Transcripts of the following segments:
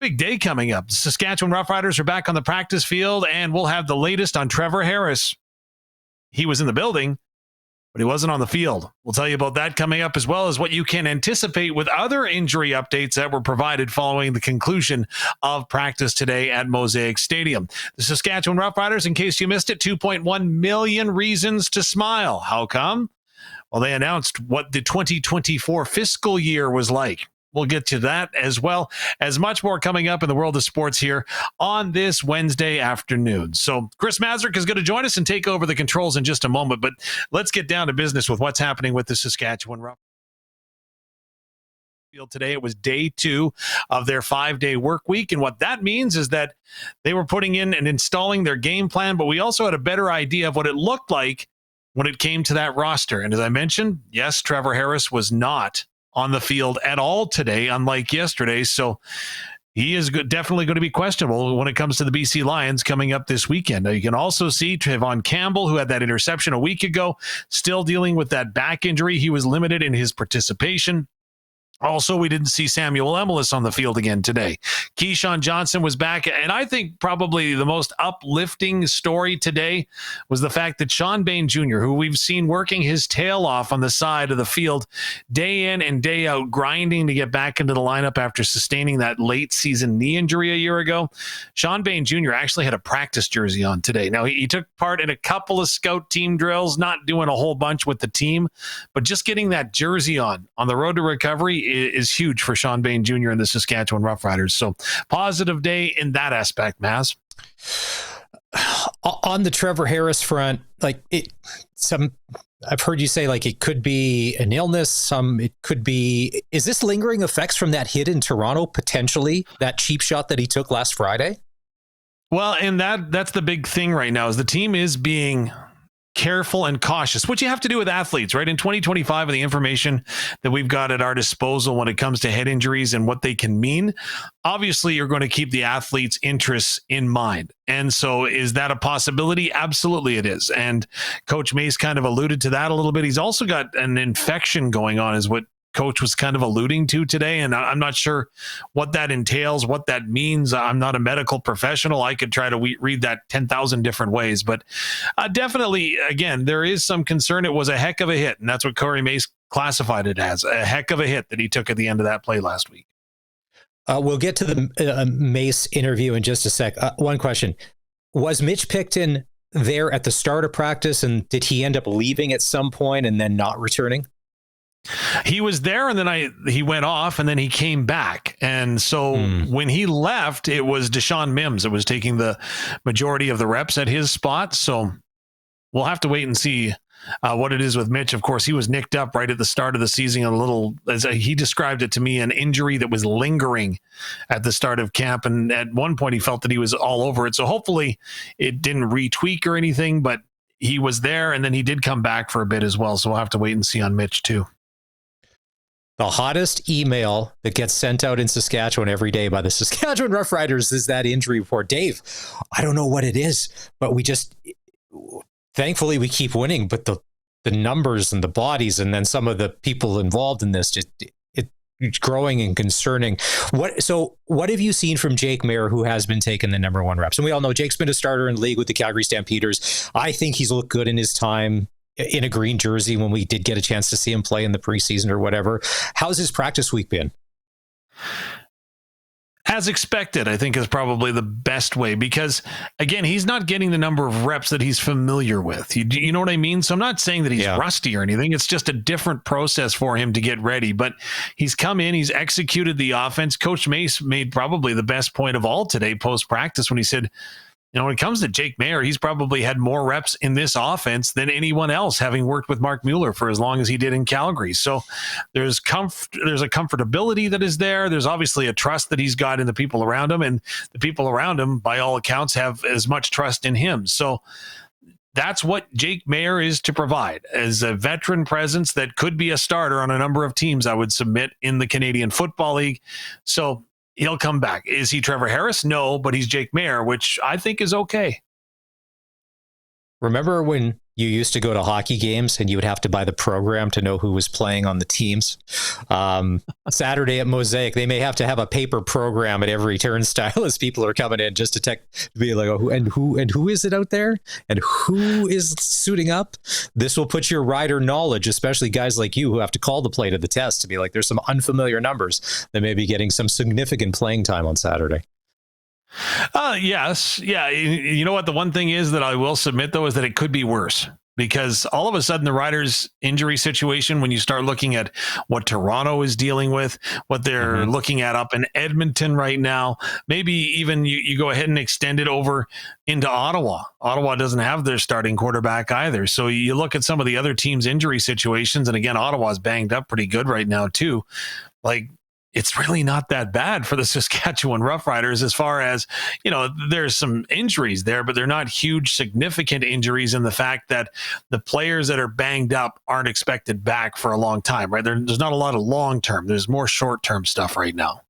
Big day coming up. The Saskatchewan Roughriders are back on the practice field, and we'll have the latest on Trevor Harris. He was in the building, but he wasn't on the field. We'll tell you about that coming up, as well as what you can anticipate with other injury updates that were provided following the conclusion of practice today at Mosaic Stadium. The Saskatchewan Roughriders, in case you missed it, 2.1 million reasons to smile. How come? Well, they announced what the 2024 fiscal year was like. We'll get to that, as well as much more coming up in the world of sports here on this Wednesday afternoon. So Chris Mazurek is going to join us and take over the controls in just a moment, but let's get down to business with what's happening with the Saskatchewan Roughriders. Today, it was day 2 of their 5-day work week, and what that means is that they were putting in and installing their game plan, but we also had a better idea of what it looked like when it came to that roster. And as I mentioned, yes, Trevor Harris was not on the field at all today, unlike yesterday. So he is definitely going to be questionable when it comes to the BC Lions coming up this weekend. Now, you can also see Trevon Campbell, who had that interception a week ago, still dealing with that back injury. He was limited in his participation. Also, we didn't see Samuel Emelis on the field again today. Keyshawn Johnson was back, and I think probably the most uplifting story today was the fact that Shawn Bane Jr., who we've seen working his tail off on the side of the field day in and day out, grinding to get back into the lineup after sustaining that late season knee injury a year ago. Shawn Bane Jr. actually had a practice jersey on today. Now, he took part in a couple of scout team drills, not doing a whole bunch with the team, but just getting that jersey on the road to recovery is huge for Shawn Bane Jr. and the Saskatchewan Roughriders. So positive day in that aspect, Maz. On the Trevor Harris front, I've heard you say it could be an illness. It could be, is this lingering effects from that hit in Toronto, potentially that cheap shot that he took last Friday? Well, and that's the big thing right now is the team is being careful and cautious, which you have to do with athletes, right? In 2025, and the information that we've got at our disposal when it comes to head injuries and what they can mean, obviously you're going to keep the athlete's interests in mind. And so is that a possibility? Absolutely it is. And Coach Mace kind of alluded to that a little bit. He's also got an infection going on, is what Coach was kind of alluding to today, and I'm not sure what that entails, what that means. I'm not a medical professional. I could try to read that 10,000 different ways, but definitely, again, there is some concern. It was a heck of a hit, and that's what Cory Mace classified it as, a heck of a hit that he took at the end of that play last week. We'll get to the Mace interview in just a sec. One question. Was Mitch Picton there at the start of practice, and did he end up leaving at some point and then not returning? He was there, and then he went off, and then he came back. And so when he left, it was Deshaun Mims that was taking the majority of the reps at his spot. So we'll have to wait and see what it is with Mitch. Of course, he was nicked up right at the start of the season, a little, as he described it to me, an injury that was lingering at the start of camp. And at one point, he felt that he was all over it. So hopefully it didn't retweak or anything, but he was there, and then he did come back for a bit as well. So we'll have to wait and see on Mitch too. The hottest email that gets sent out in Saskatchewan every day by the Saskatchewan Roughriders is that injury report. Dave, I don't know what it is, but thankfully we keep winning, but the numbers and the bodies and then some of the people involved in this, it's growing and concerning. What have you seen from Jake Maier, who has been taking the number 1 reps? And we all know Jake's been a starter in the league with the Calgary Stampeders. I think he's looked good in his time in a green jersey when we did get a chance to see him play in the preseason or whatever. How's his practice week been? As expected, I think is probably the best way, because again, he's not getting the number of reps that he's familiar with. You know what I mean? So I'm not saying that he's rusty or anything. It's just a different process for him to get ready, but he's come in, he's executed the offense. Coach Mace made probably the best point of all today post practice when he said, when it comes to Jake Maier, he's probably had more reps in this offense than anyone else, having worked with Mark Mueller for as long as he did in Calgary. So there's a comfortability that is there. There's obviously a trust that he's got in the people around him, and the people around him, by all accounts, have as much trust in him. So that's what Jake Maier is to provide, as a veteran presence that could be a starter on a number of teams, I would submit, in the Canadian Football League. So he'll come back. Is he Trevor Harris? No, but he's Jake Maier, which I think is okay. Remember when you used to go to hockey games and you would have to buy the program to know who was playing on the teams. Saturday at Mosaic, they may have to have a paper program at every turnstile as people are coming in just to be like, oh, who is it out there? And who is suiting up? This will put your rider knowledge, especially guys like you who have to call the play to the test, to be like, there's some unfamiliar numbers that may be getting some significant playing time on Saturday. Yes. Yeah. You know what? The one thing is that I will submit, though, is that it could be worse, because all of a sudden the Riders' injury situation, when you start looking at what Toronto is dealing with, what they're looking at up in Edmonton right now, maybe even you go ahead and extend it over into Ottawa. Ottawa doesn't have their starting quarterback either. So you look at some of the other teams' injury situations, and again, Ottawa's banged up pretty good right now too. Like, it's really not that bad for the Saskatchewan Roughriders as far as, there's some injuries there, but they're not huge, significant injuries in the fact that the players that are banged up aren't expected back for a long time, right? There's not a lot of long-term. There's more short-term stuff right now.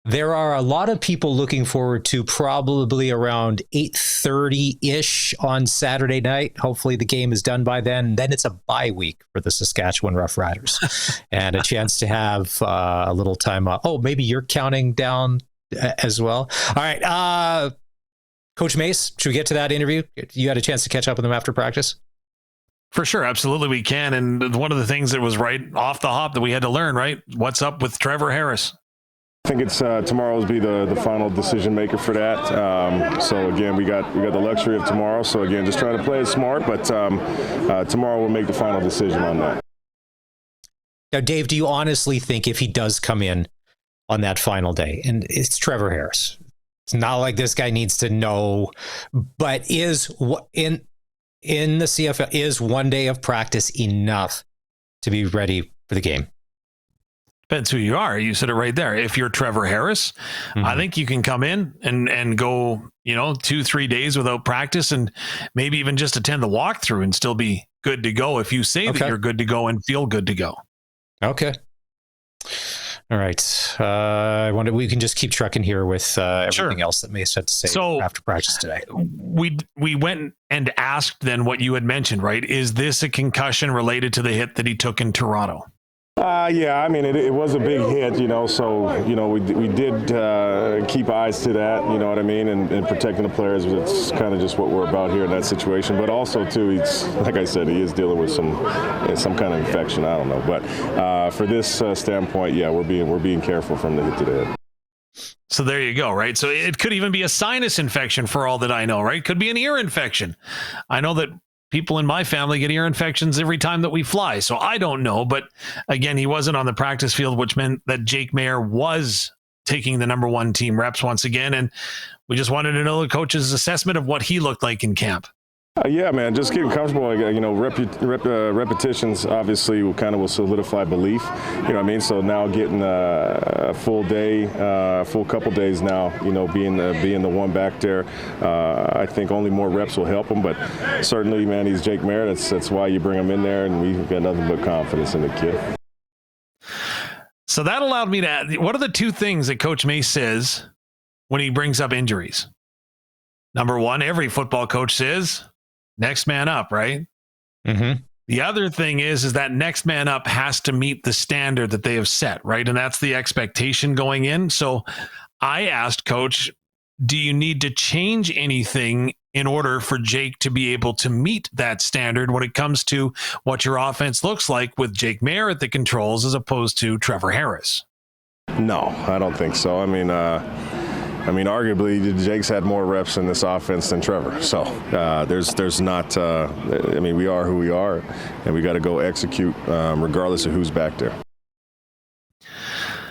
There are a lot of people looking forward to probably around 8:30-ish on Saturday night. Hopefully the game is done by then. Then it's a bye week for the Saskatchewan Roughriders and a chance to have a little time off. Oh, maybe you're counting down as well. All right. Coach Mace, should we get to that interview? You had a chance to catch up with him after practice? For sure. Absolutely, we can. And one of the things that was right off the hop that we had to learn, right? What's up with Trevor Harris? I think it's tomorrow will be the final decision maker for that. So again, we got the luxury of tomorrow. So again, just trying to play it smart, but tomorrow we'll make the final decision on that. Now, Dave, do you honestly think if he does come in on that final day, and it's Trevor Harris, it's not like this guy needs to know, but is in the CFL, is one day of practice enough to be ready for the game? Depends who you are. You said it right there. If you're Trevor Harris, I think you can come in and go, 2-3 days without practice and maybe even just attend the walkthrough and still be good to go if you say that you're good to go and feel good to go. Okay. All right. I wonder we can just keep trucking here with everything else that Mace had to say after practice today. We went and asked then what you had mentioned, right? Is this a concussion related to the hit that he took in Toronto? Yeah, I mean, it was a big hit, so, we did keep eyes to that, you know what I mean, and protecting the players. It's kind of just what we're about here in that situation. But also, too, he's, like I said, he is dealing with some kind of infection. I don't know. But for this standpoint, yeah, we're being careful from the hit to the head. So there you go, right? So it could even be a sinus infection for all that I know, right? Could be an ear infection. I know that people in my family get ear infections every time that we fly. So I don't know. But again, he wasn't on the practice field, which meant that Jake Maier was taking the number one team reps once again. And we just wanted to know the coach's assessment of what he looked like in camp. Yeah, man, just getting comfortable. Repetitions obviously will solidify belief. You know what I mean? So now getting a full day, full couple days now, being the one back there, I think only more reps will help him. But certainly, man, he's Jake Maier. That's why you bring him in there, and we've got nothing but confidence in the kid. So that allowed me to add, what are the two things that Coach Mace says when he brings up injuries? Number one, every football coach says, next man up, right? Mm-hmm. The other thing is that next man up has to meet the standard that they have set, right? And that's the expectation going in. So I asked Coach, do you need to change anything in order for Jake to be able to meet that standard when it comes to what your offense looks like with Jake Maier at the controls as opposed to Trevor Harris? No, I don't think so. I mean, arguably, Jake's had more reps in this offense than Trevor. So there's not. We are who we are, and we got to go execute regardless of who's back there.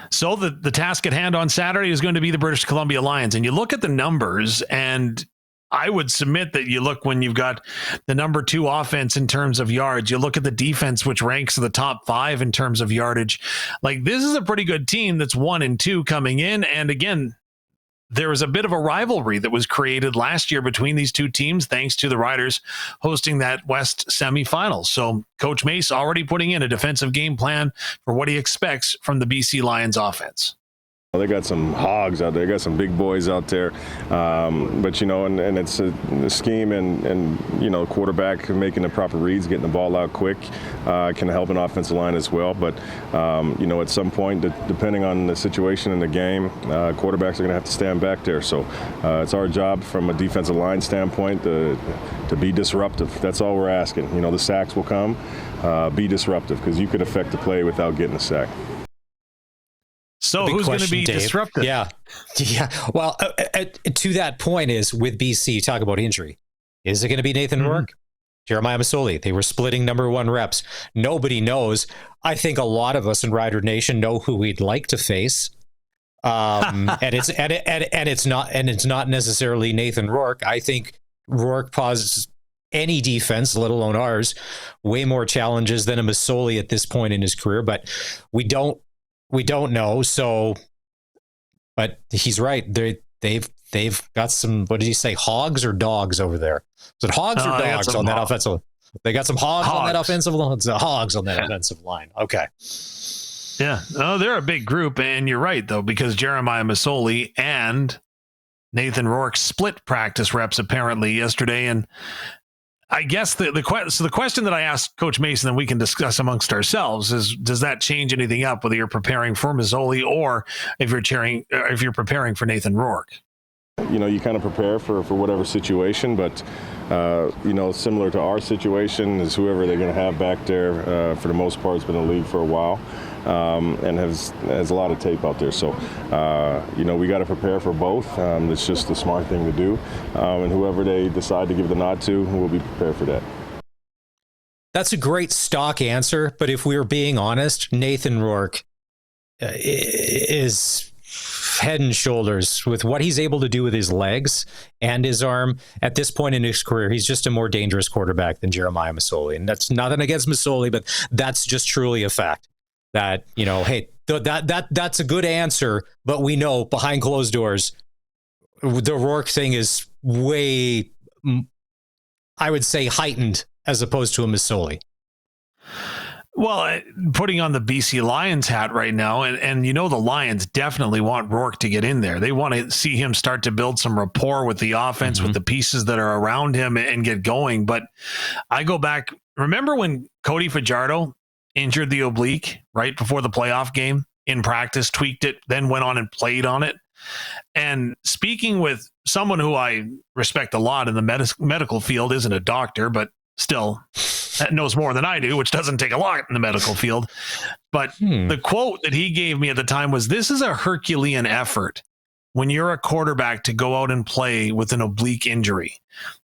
So the task at hand on Saturday is going to be the British Columbia Lions, and you look at the numbers, and I would submit that you look when you've got the number 2 offense in terms of yards. You look at the defense, which ranks in the top 5 in terms of yardage. Like, this is a pretty good team that's 1-2 coming in, and again, there was a bit of a rivalry that was created last year between these two teams, thanks to the Riders hosting that West semifinals. So Coach Mace already putting in a defensive game plan for what he expects from the BC Lions offense. They got some hogs out there. They got some big boys out there. But, and it's a scheme and quarterback making the proper reads, getting the ball out quick can help an offensive line as well. But, at some point, depending on the situation in the game, quarterbacks are going to have to stand back there. So it's our job from a defensive line standpoint to be disruptive. That's all we're asking. The sacks will come. Be disruptive because you could affect the play without getting a sack. So who's going to be Dave. disruptive? Yeah. Well, to that point is with BC, talk about injury. Is it going to be Nathan Rourke? Jeremiah Masoli? They were splitting number one reps. Nobody knows. I think a lot of us in Rider Nation know who we'd like to face. And it's not necessarily Nathan Rourke. I think Rourke poses any defense, let alone ours, way more challenges than a Masoli at this point in his career. But we don't know. So, but he's right. They've got some, what did he say? Hogs or dogs over there? Is it hogs or dogs on that offensive? They got some hogs on that offensive line. It's hogs on that offensive line. Okay. Yeah. Oh, they're a big group. And you're right though, because Jeremiah Masoli and Nathan Rourke split practice reps apparently yesterday. And I guess the question that I asked Coach Mason, and we can discuss amongst ourselves, is does that change anything up whether you're preparing for Mazzoli or if you're preparing for Nathan Rourke? You kind of prepare for whatever situation, but similar to our situation is whoever they're going to have back there. For the most part, has been in the league for a while and has a lot of tape out there. So we got to prepare for both. It's just the smart thing to do, and whoever they decide to give the nod to, we'll be prepared for that. That's a great stock answer, but if we were being honest, Nathan Rourke is head and shoulders with what he's able to do with his legs and his arm at this point in his career. He's just a more dangerous quarterback than Jeremiah Masoli. And that's nothing against Masoli, but that's just truly a fact that, hey, that's a good answer, but we know behind closed doors, the Rourke thing is way, I would say, heightened as opposed to a Masoli. Well, putting on the BC Lions hat right now, and the Lions definitely want Rourke to get in there. They want to see him start to build some rapport with the offense, with the pieces that are around him and get going. But I go back, remember when Cody Fajardo injured the oblique right before the playoff game in practice, tweaked it, then went on and played on it? And speaking with someone who I respect a lot in the medical field, isn't a doctor, but still knows more than I do, which doesn't take a lot in the medical field. But the quote that he gave me at the time was, this is a Herculean effort when you're a quarterback to go out and play with an oblique injury,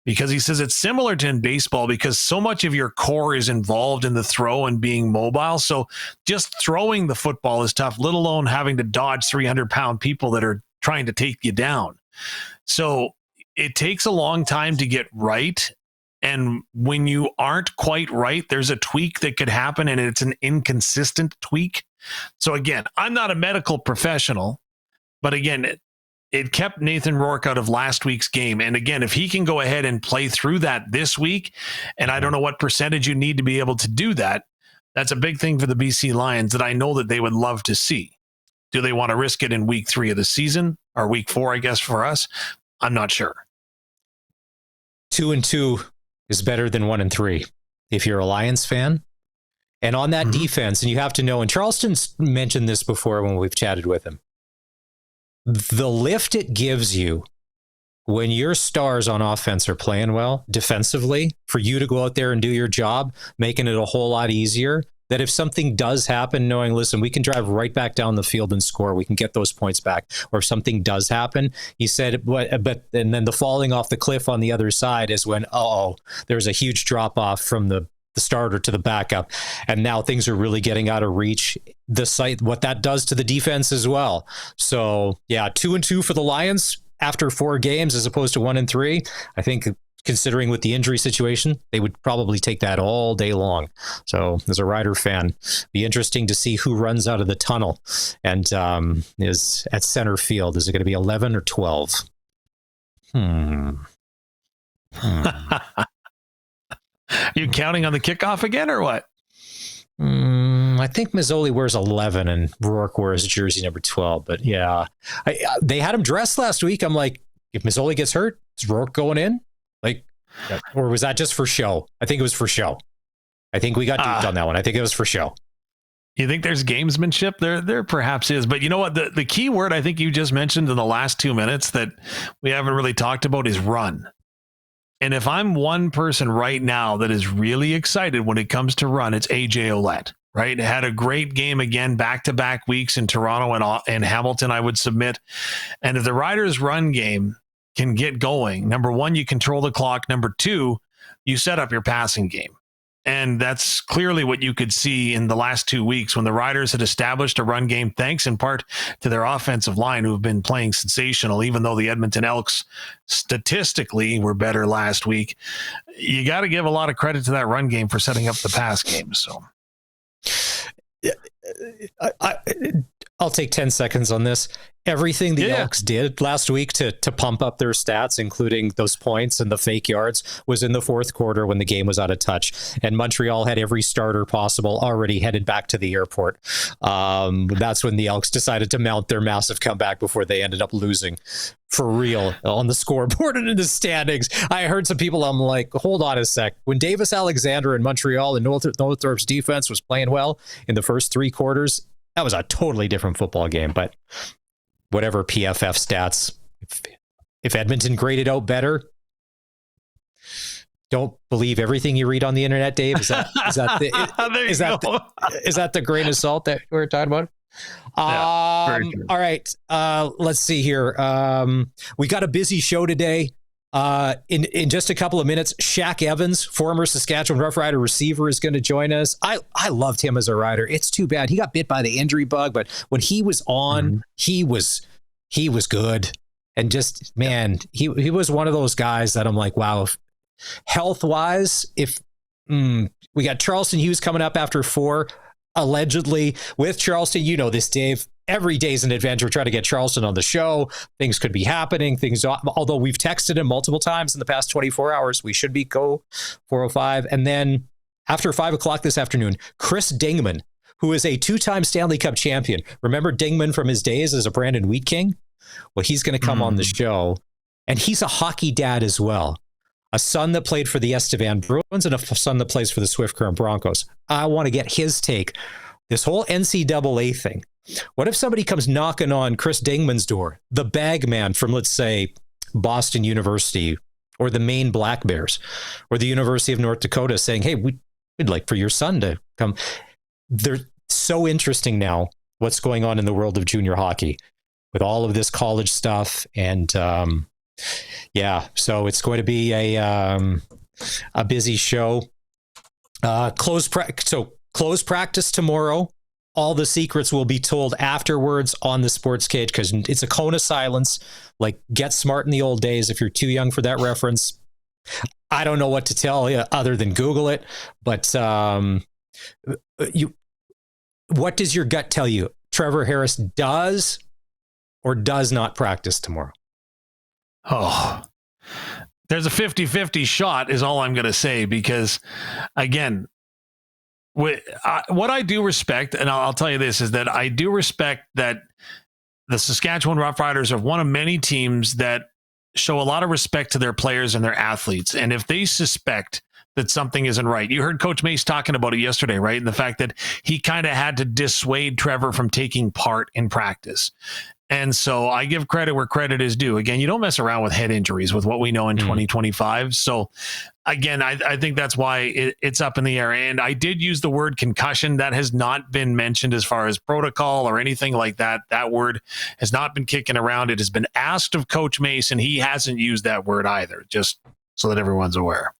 because he says it's similar to in baseball because so much of your core is involved in the throw and being mobile. So just throwing the football is tough, let alone having to dodge 300-pound people that are trying to take you down. So it takes a long time to get right. And when you aren't quite right, there's a tweak that could happen, and it's an inconsistent tweak. So again, I'm not a medical professional, but again, it kept Nathan Rourke out of last week's game. And again, if he can go ahead and play through that this week, and I don't know what percentage you need to be able to do that, that's a big thing for the BC Lions that I know that they would love to see. Do they want to risk it in week 3 of the season, or week 4, I guess, for us? I'm not sure. 2-2 is better than 1-3 if you're a Lions fan. And on that defense, and you have to know, and Charleston's mentioned this before when we've chatted with him, the lift it gives you when your stars on offense are playing well defensively, for you to go out there and do your job, making it a whole lot easier, that if something does happen, knowing, listen, we can drive right back down the field and score, we can get those points back. Or if something does happen, he said, but and then the falling off the cliff on the other side is when, there's a huge drop off from the starter to the backup. And now things are really getting out of reach. What that does to the defense as well. So yeah, 2-2 for the Lions after 4 games as opposed to 1-3. I think, considering with the injury situation, they would probably take that all day long. So as a Rider fan, be interesting to see who runs out of the tunnel and is at center field. Is it going to be 11 or 12? You counting on the kickoff again or what? I think Mazzoli wears 11 and Rourke wears jersey number 12. But yeah, they had him dressed last week. I'm like, if Mazzoli gets hurt, is Rourke going in? Like, or was that just for show? I think it was for show. I think we got duped on that one. I think it was for show. You think there's gamesmanship? There perhaps is. But you know what? The key word I think you just mentioned in the last 2 minutes that we haven't really talked about is run. And if I'm one person right now that is really excited when it comes to run, it's AJ Ouellette, right? Had a great game again, back-to-back weeks in Toronto and Hamilton, I would submit. And if the Riders' run game can get going, number one, you control the clock. Number two, you set up your passing game. And that's clearly what you could see in the last 2 weeks when the Riders had established a run game, thanks in part to their offensive line, who have been playing sensational, even though the Edmonton Elks statistically were better last week. You got to give a lot of credit to that run game for setting up the pass game. So I'll take 10 seconds on this. Everything the Elks did last week to pump up their stats, including those points and the fake yards, was in the fourth quarter when the game was out of touch. And Montreal had every starter possible already headed back to the airport. That's when the Elks decided to mount their massive comeback before they ended up losing for real on the scoreboard and in the standings. I heard some people, I'm like, hold on a sec. When Davis Alexander in Montreal and Northrop's defense was playing well in the first three quarters, that was a totally different football game. But whatever PFF stats, if Edmonton graded out better, don't believe everything you read on the internet, Dave. Is that the grain of salt that we're talking about? All right. Let's see here. We got a busy show today. In just a couple of minutes, Shaq Evans, former Saskatchewan Roughrider receiver, is going to join us. I loved him as a rider. It's too bad he got bit by the injury bug, but when he was on, he was good. And just, man, he was one of those guys that I'm like, wow, health wise, if we got Charleston Hughes coming up after 4, allegedly with Charleston, you know this, Dave. Every day's an adventure. Try to get Charleston on the show. Things could be happening. Although we've texted him multiple times in the past 24 hours, we should be go 4:05. And then after 5 o'clock this afternoon, Chris Dingman, who is a 2-time Stanley Cup champion. Remember Dingman from his days as a Brandon Wheat King? Well, he's going to come on the show, and he's a hockey dad as well. A son that played for the Estevan Bruins and a son that plays for the Swift Current Broncos. I want to get his take. This whole NCAA thing. What if somebody comes knocking on Chris Dingman's door, the bag man from, let's say, Boston University or the Maine Black Bears or the University of North Dakota, saying, hey, we'd like for your son to come. They're so interesting now, what's going on in the world of junior hockey with all of this college stuff. And so it's going to be a busy show. Close practice tomorrow. All the secrets will be told afterwards on the Sports Cage, because it's a cone of silence, like Get Smart in the old days. If you're too young for that reference, I don't know what to tell you other than Google it. But what does your gut tell you? Trevor Harris does or does not practice tomorrow? Oh, there's a 50-50 shot is all I'm going to say, because, again, what I do respect, and I'll tell you this, is that I do respect that the Saskatchewan Roughriders are one of many teams that show a lot of respect to their players and their athletes. And if they suspect that something isn't right, you heard Coach Mace talking about it yesterday, right? And the fact that he kind of had to dissuade Trevor from taking part in practice. And so I give credit where credit is due. Again, you don't mess around with head injuries with what we know in 2025. So again, I think that's why it's up in the air. And I did use the word concussion. That has not been mentioned as far as protocol or anything like that. That word has not been kicking around. It has been asked of Coach Mace, and he hasn't used that word either, just so that everyone's aware.